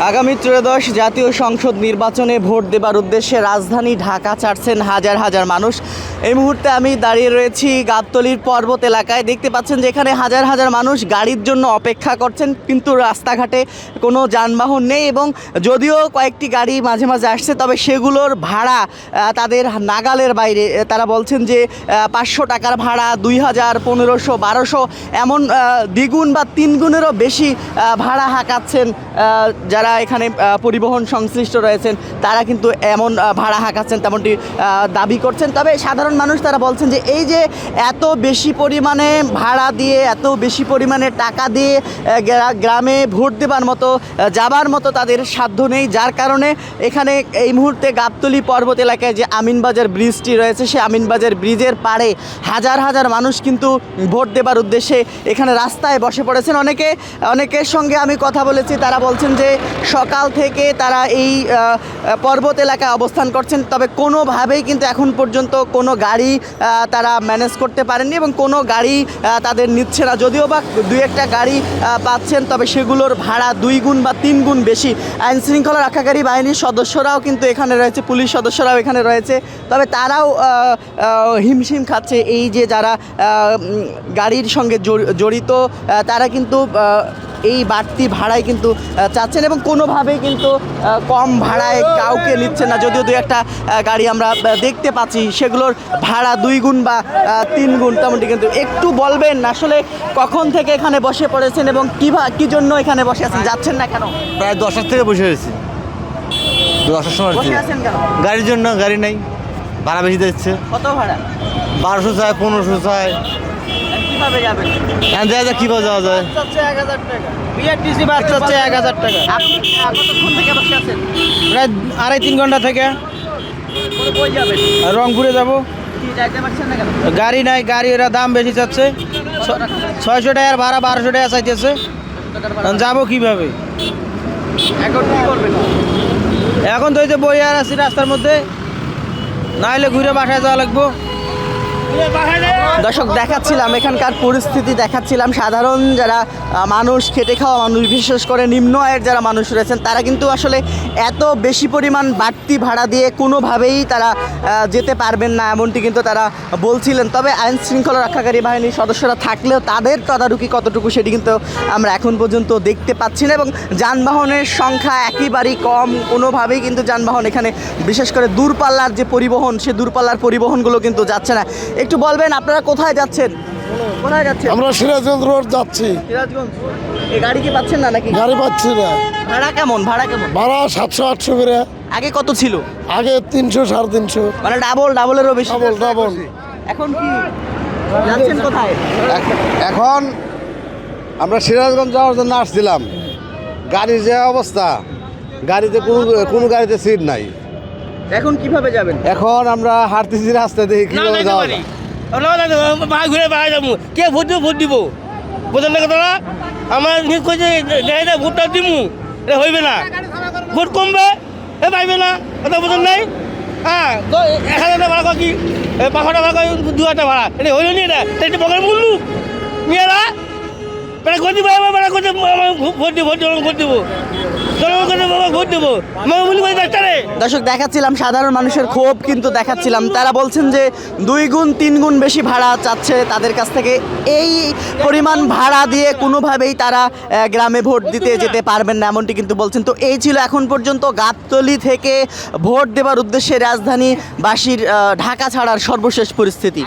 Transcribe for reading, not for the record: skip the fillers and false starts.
আগামী ত্রয়োদশ জাতীয় সংসদ নির্বাচনে ভোট দেবার উদ্দেশ্যে রাজধানী ঢাকা ছাড়ছেন হাজার হাজার মানুষ। এই মুহূর্তে আমি দাঁড়িয়ে রয়েছি গাবতলীর পর্বত এলাকায়। দেখতে পাচ্ছেন যে এখানে হাজার হাজার মানুষ গাড়ির জন্য অপেক্ষা করছেন, কিন্তু রাস্তাঘাটে কোনো যানবাহন নেই এবং যদিও কয়েকটি গাড়ি মাঝে মাঝে আসছে, তবে সেগুলোর ভাড়া তাদের নাগালের বাইরে। তারা বলছেন যে 500 টাকার ভাড়া, 2000, 1500, 1200 এমন দ্বিগুণ বা তিনগুণেরও বেশি ভাড়া হাঁকাচ্ছেন যারা এখানে পরিবহন সংশ্লিষ্ট রয়েছেন। তারা কিন্তু এমন ভাড়া হাঁকাচ্ছেন, তেমনটি দাবি করছেন। তবে সাধারণ মানুষ তারা বলছেন যে এই যে এত বেশি পরিমাণে ভাড়া দিয়ে, এত বেশি পরিমাণে টাকা দিয়ে গ্রামে ভোট দেবার মতো, যাবার মতো তাদের সাধ্য নেই, যার কারণে এখানে এই মুহূর্তে গাবতলী পর্বত এলাকায় যে আমিনবাজার ব্রিজটি রয়েছে, সে আমিনবাজার ব্রিজের পাড়ে হাজার হাজার মানুষ কিন্তু ভোট দেবার উদ্দেশ্যে এখানে রাস্তায় বসে পড়েছেন। অনেকের সঙ্গে আমি কথা বলেছি, তারা বলছেন যে সকাল থেকে তারা এই পর্বত এলাকায় অবস্থান করছেন, তবে কোনোভাবেই কিন্তু এখন পর্যন্ত কোনো গাড়ি তারা ম্যানেজ করতে পারেননি এবং কোনো গাড়ি তাদের নিচ্ছে না। যদিও বা দুই একটা গাড়ি পাচ্ছেন, তবে সেগুলোর ভাড়া 2 গুণ বা 3 গুণ বেশি। আইন শৃঙ্খলা রক্ষাকারী বাহিনীর সদস্যরাও কিন্তু এখানে রয়েছে, পুলিশ সদস্যরাও এখানে রয়েছে, তবে তারাও হিমশিম খাচ্ছে। এই যে যারা গাড়ির সঙ্গে জড়িত, তারা কিন্তু এই বাড়তি ভাড়ায় কিন্তু চাচ্ছেন এবং কোনোভাবেই কিন্তু কম ভাড়ায় কাউকে নিচ্ছেন না। যদিও 2-1টা গাড়ি আমরা দেখতে পাচ্ছি, সেগুলোর ভাড়া 2 গুণ বা 3 গুণ তেমনটি। কিন্তু একটু বলবেন আসলে কখন থেকে এখানে বসে পড়েছেন এবং কী জন্য এখানে বসে আছেন, যাচ্ছেন না কেন? প্রায় 10টার থেকে বসে রয়েছি। 10টার সময় বসে আছেন কেন? গাড়ির জন্য, গাড়ি নেই, ভাড়া বেশি দিচ্ছে। কত ভাড়া? 1200 চায়, 1500 চায়। কিভাবে যাবেন? কীভাবে যাওয়া যায়? 1000 টাকা। বিআরটিসি বাস চাচ্ছে 1000 টাকা। আপনি কতক্ষণ থেকে বসে আছেন? প্রায় 2.5-3 ঘন্টা থেকে। কই যাবেন? রংপুরে যাব। কি যাইতে পারছেন না কেন? গাড়ি নাই, গাড়ি ওরা দাম বেশি চাচ্ছে। 600 টাকার ভাড়া, 1200 টাকা চাইতেছে। যাবো কিভাবে? এখন কি করবেন? এখন তো এই যে বই আর আছি রাস্তার মধ্যে, না হলে ঘুরে বাসায় যাওয়া লাগবো। দর্শক, দেখাচ্ছিলাম এখানকার পরিস্থিতি, দেখাচ্ছিলাম সাধারণ যারা মানুষ, খেটে খাওয়া মানুষ, বিশেষ করে নিম্ন আয়ের যারা মানুষ রয়েছেন, তারা কিন্তু আসলে এত বেশি পরিমাণ বাড়তি ভাড়া দিয়ে কোনোভাবেই তারা যেতে পারবেন না, এমনটি কিন্তু তারা বলছিলেন। তবে আইন শৃঙ্খলা রক্ষাকারী বাহিনীর সদস্যরা থাকলেও তাদের তদারকি কতটুকু সেটি কিন্তু আমরা এখন পর্যন্ত দেখতে পাচ্ছি না এবং যানবাহনের সংখ্যা একেবারেই কম। কোনোভাবেই কিন্তু যানবাহন এখানে, বিশেষ করে দূরপাল্লার যে পরিবহন, সে দূরপাল্লার পরিবহনগুলো কিন্তু যাচ্ছে না। একটু বলবেন আপনারা কোথায় যাচ্ছেন? কোথায় যাচ্ছেন? আমরা সিরাজগঞ্জ রোড যাচ্ছি। সিরাজগঞ্জ। এই গাড়ি কি পাচ্ছেন না নাকি? গাড়ি পাচ্ছি না। ভাড়া কেমন? ভাড়া ভাড়া 700-800 করে। আগে কত ছিল? আগে 300-350। মানে ডাবলেরও বেশি। ডাবল। এখন কি যাচ্ছেন কোথায়? এখন আমরা সিরাজগঞ্জ যাওয়ার জন্য আসছিলাম। গাড়ির যে অবস্থা, গাড়িতে কোনো গাড়িতে সিট নাই। এখন কিভাবে যাবেন? এখন আমরা হাঁটতেছি রাস্তা দেখি কীভাবে যাওয়া যায়। ঘুরে বাইরে যাবো, কে ভোট দিব বোঝেন না কথা। আমার ভোটটা দিব, এটা হইবে না, ভোট কমবে, এ পাইবে না, কথা বোঝেন নাই। হ্যাঁ, 1000 টাকা ভাড়া কি, 500 টাকা ভাড়া, 2000 টাকা ভাড়া, এটা হইল নি। এটা পকেট মূল্য মেয়েরা বেড়া করে দিব, বেড়া করে ভোট দিব, ভোট দিব, ভোট দেবো। দর্শক, দেখাচ্ছিলাম সাধারণ মানুষের ক্ষোভ কিন্তু দেখাচ্ছিলাম। তারা বলছেন যে 2 গুণ 3 গুণ বেশি ভাড়া চাচ্ছে তাদের কাছ থেকে। এই পরিমাণ ভাড়া দিয়ে কোনোভাবেই তারা গ্রামে ভোট দিতে যেতে পারবেন না, এমনটি কিন্তু বলছেন। তো এই ছিল এখন পর্যন্ত গাবতলী থেকে ভোট দেবার উদ্দেশ্যে রাজধানীবাসীর ঢাকা ছাড়ার সর্বশেষ পরিস্থিতি।